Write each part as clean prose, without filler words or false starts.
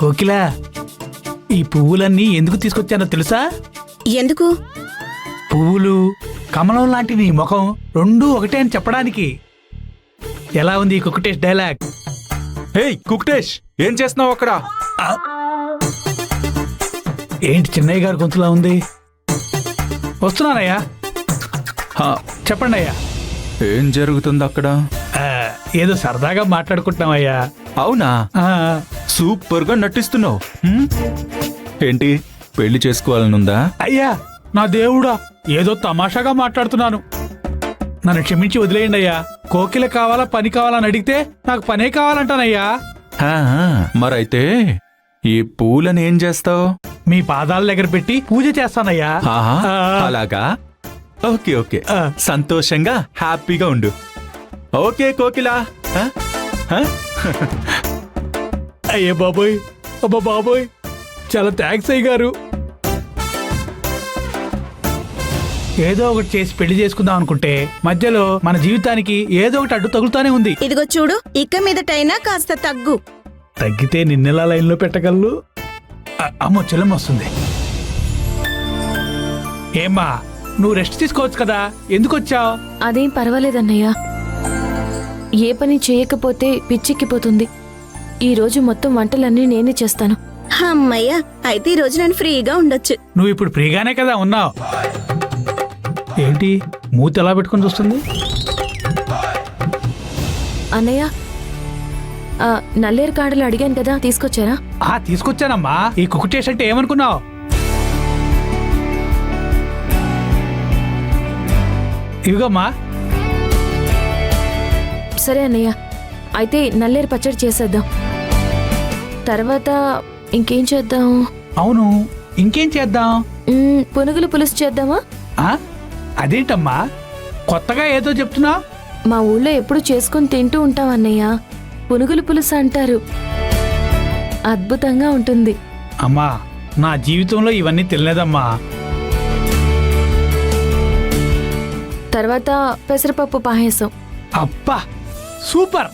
కోకిల, ఈ పువ్వులన్నీ ఎందుకు తీసుకొచ్చానో తెలుసా? ఎందుకు? పువ్వులు, కమలం లాంటి నీ ముఖం రెండూ ఒకటే అని చెప్పడానికి. ఎలా ఉంది ఈ కుక్కటేష్ డైలాగ్? హేయ్ కుక్టేష్, ఏం చేస్తున్నావు అక్కడ? ఏంటి చిన్నయ్య గారి గొంతులా ఉంది? వస్తున్నానయ్యా. చెప్పండి అయ్యా. ఏం జరుగుతుంది అక్కడ? ఏదో సరదాగా మాట్లాడుకుంటున్నామయ్యా. అవునా? ఆ, సూపర్ గా నటిస్తున్నావు. ఏంటి, పెళ్లి చేసుకోవాలనుందా? అయ్యా నా దేవుడా, ఏదో తమాషాగా మాట్లాడుతున్నాను. నన్ను క్షమించి వదిలేయండి అయ్యా. కోకిల కావాలా పని కావాలని అడిగితే నాకు పనే కావాలంటానయ్యా. హా, మరైతే ఈ పూలని ఏం చేస్తావు? మీ పాదాల దగ్గర పెట్టి పూజ చేస్తానయ్యా. ఆహా, ఆ. అలాగా? ఓకే ఓకే, ఆ. సంతోషంగా హ్యాపీగా ఉండు. ఓకే కోకిలా. అయ్యే బాబోయ్, అబ్బా బాబోయ్, చాలా థ్యాంక్స్ అయ్య గారు. ఏదో ఒకటి చేసి పెళ్లి చేసుకుందాం అనుకుంటే మధ్యలో మన జీవితానికి ఏదో ఒకటి అడ్డు తగులుతానే ఉంది. ఇదిగో చూడు, ఇక మీదటైనా కాస్త తగ్గు. తగ్గితే నిన్నెలా లైన్లో పెట్టగలరు? అమ్మో చెల్లెమ్మ వస్తుంది. ఏమ్మా, నువ్వు రెస్ట్ తీసుకోవచ్చు కదా, ఎందుకు వచ్చావు? అదేం పర్వాలేదన్నయ్య. ఏ పని చేయకపోతే పిచ్చెక్కిపోతుంది. ఈ రోజు మొత్తం వంటలన్నీ నేనే చేస్తాను. అమ్మయ్యా, అయితే ఈ రోజు నేను ఫ్రీగా ఉండొచ్చు. నువ్వు ఇప్పుడు ఫ్రీగానే కదా ఉన్నావు. ఏంటి మూతి ఎలా పెట్టుకుని చూస్తుంది? అన్నయ్య, నల్లేరు కాడలు అడిగాను కదా, తీసుకొచ్చారా? తీసుకొచ్చానమ్మా. ఈ కుక్కటేష్ అంటే ఏమనుకున్నావు? ఇవిగమ్మా. సరే అన్నయ్య, అయితే నల్లేరు పచ్చడి చేసేద్దాం. తర్వాత ఇంకేం చేద్దాం? అవును, ఇంకేం చేద్దాం? పునుగులు పులుసు చేద్దామా? అదేంటమ్మా కొత్తగా ఏదో చెప్తున్నా? మా ఊళ్ళో ఎప్పుడు చేసుకుని తింటూ ఉంటాం అన్నయ్య. పునుగులు పులుసు అంటారు. అద్భుతంగా ఉంటుంది. అమ్మా, నా జీవితంలో ఇవన్నీ తెలియదమ్మా. తర్వాత పెసరపప్పు పాయసం. అబ్బా సూపర్.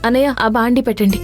అన్నయ్య, ఆ బాండి పెట్టండి.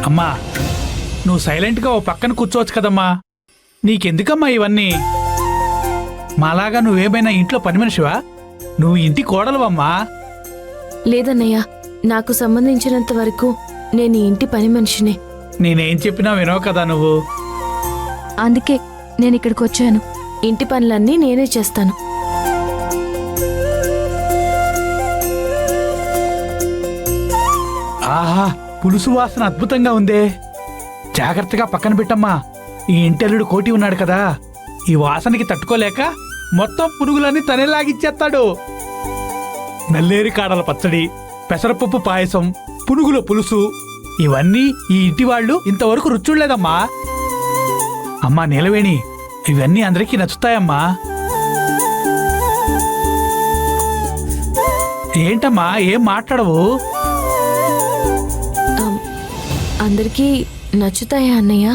అమ్మా, నువ్వు సైలెంట్గా ఓ పక్కన కూర్చోవచ్చు కదమ్మా. నీకెందుకమ్మా ఇవన్నీ? మాలాగా నువ్వేమైనా ఇంట్లో పని మనిషివా? నువ్వు ఇంటి కోడలువమ్మా. లేదన్నయ్య, నాకు సంబంధించినంత వరకు నేను ఈ ఇంటి పని మనిషినే. నేనేం చెప్పినా వినవు కదా నువ్వు. అందుకే నేను ఇక్కడికి వచ్చాను. ఇంటి పనులన్నీ నేనే చేస్తాను. ఆహా, పులుసు వాసన అద్భుతంగా ఉందే. జాగ్రత్తగా పక్కన పెట్టమ్మా. ఈ ఇంటెల్లుడు కోటి ఉన్నాడు కదా, ఈ వాసనకి తట్టుకోలేక మొత్తం పురుగులన్నీ తనే లాగిచ్చేస్తాడు. నల్లేరి కాడల పచ్చడి, పెసరపప్పు పాయసం, పునుగుల పులుసు, ఇవన్నీ ఈ ఇంటి వాళ్ళు ఇంతవరకు రుచుడలేదమ్మా. అమ్మా నీలవేణి, ఇవన్నీ అందరికీ నచ్చుతాయమ్మా. ఏంటమ్మా ఏం మాట్లాడవు? అందరికీ నచ్చుతాయా అన్నయ్య?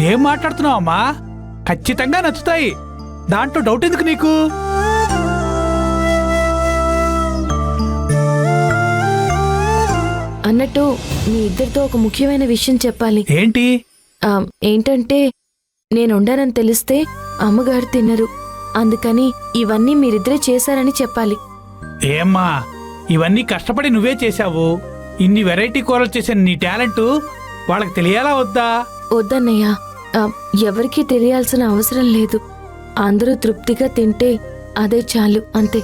ఏం మాట్లాడుతున్నావమ్మా? ఖచ్చితంగా నచ్చుతాయి, దాంట్లో డౌట్ ఎందుకు నీకు? అన్నట్టు మీ ఇద్దరితో ఒక ముఖ్యమైన విషయం చెప్పాలి. ఏంటి? ఏంటంటే నేను వండానని తెలిస్తే అమ్మగారు తినరు. అందుకని ఇవన్నీ మీరిద్దరే చేశారని చెప్పాలి. ఏమ్మా, ఇవన్నీ కష్టపడి నువ్వే చేశావు. ఇన్ని వెరైటీ కూరలు చేసిన నీ టాలెంట్ వాళ్ళకి తెలియాలా వద్దా? వద్దన్నయ్య, ఎవరికీ తెలియాల్సిన అవసరం లేదు. అందరూ తృప్తిగా తింటే అదే చాలు, అంతే.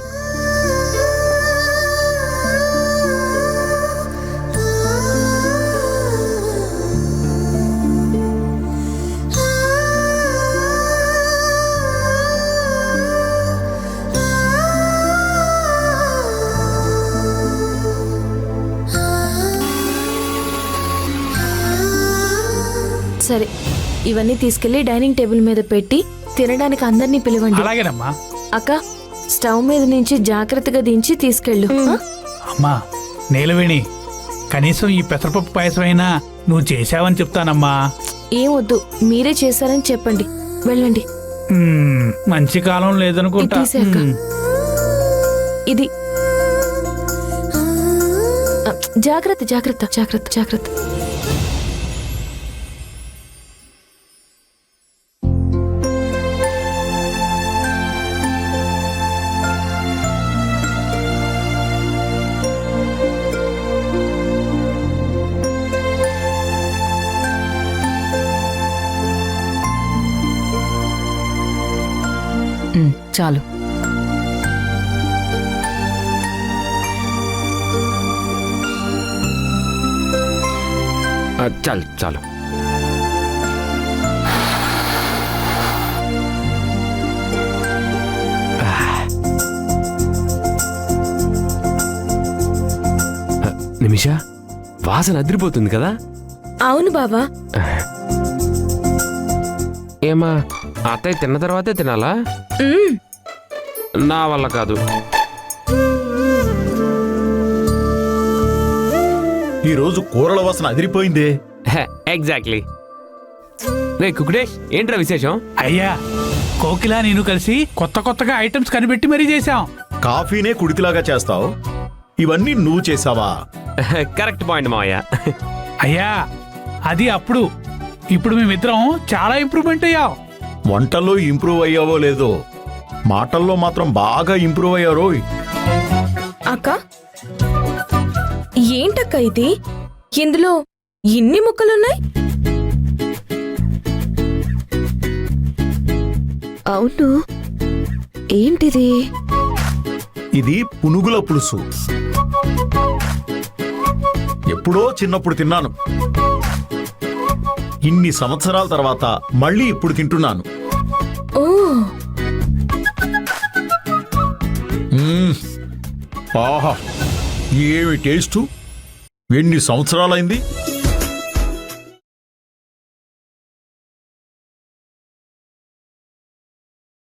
సరే, ఇవన్నీ తీసుకెళ్లి డైనింగ్ టేబుల్ మీద పెట్టి తినడానికి అందరినీ పిలవండి. అలాగేనమ్మా. అక్క, స్టవ్ మీద నుంచి జాగ్రత్తగా దించి తీసుకెళ్ళు. అమ్మా నీలవేణి, కనీసం ఈ పెసరపప్పు పాయసం అయినా నువ్వు చేశావని చెప్తానమ్మా. ఏం వద్దు, మీరే చేశారని చెప్పండి. వెళ్ళండి. మంచి కాలం లేదనుకుంటా. ఇది తీసే అక్క. ఇది జాగ్రత్త జాగ్రత్త జాగ్రత్త జాగ్రత్త. చాలు. చాలు చాలు. నిమిష, వాసన అదిరిపోతుంది కదా? అవును బావా. ఏమా, అత్తయ్య తిన్న తర్వాతే తినాలా? నా వల్ల కాదు. ఈరోజు కూరల వాసన అదిరిపోయిందే. ఎగ్జాక్ట్లీ. రే కుకుడేష్, ఏంట్రా విశేషం? అయ్యా, కోకిలా నేను కలిసి కొత్త కొత్తగా ఐటమ్స్ కనిపెట్టి మరీ చేశాం. కాఫీనే కుడితిలాగా చేస్తావు, ఇవన్నీ నువ్వు చేసావా? కరెక్ట్ పాయింట్ మావయ్య. అయ్యా, అది అప్పుడు. ఇప్పుడు మేమిద్దరం చాలా ఇంప్రూవ్మెంట్ అయ్యాం. వంటల్లో ఇంప్రూవ్ అయ్యావో లేదో, మాటల్లో మాత్రం బాగా ఇంప్రూవ్ అయ్యారో. అక్క, ఏంటక్క ఇది? ఇందులో ఇన్ని ముక్కలున్నాయి? అవును, ఏంటిది? ఇది పునుగుల పులుసు. ఎప్పుడో చిన్నప్పుడు తిన్నాను, ఇన్ని సంవత్సరాల తర్వాత మళ్ళీ ఇప్పుడు తింటున్నాను. ఓ, ఆహా, ఏమి టేస్టు! ఎన్ని సంవత్సరాలైంది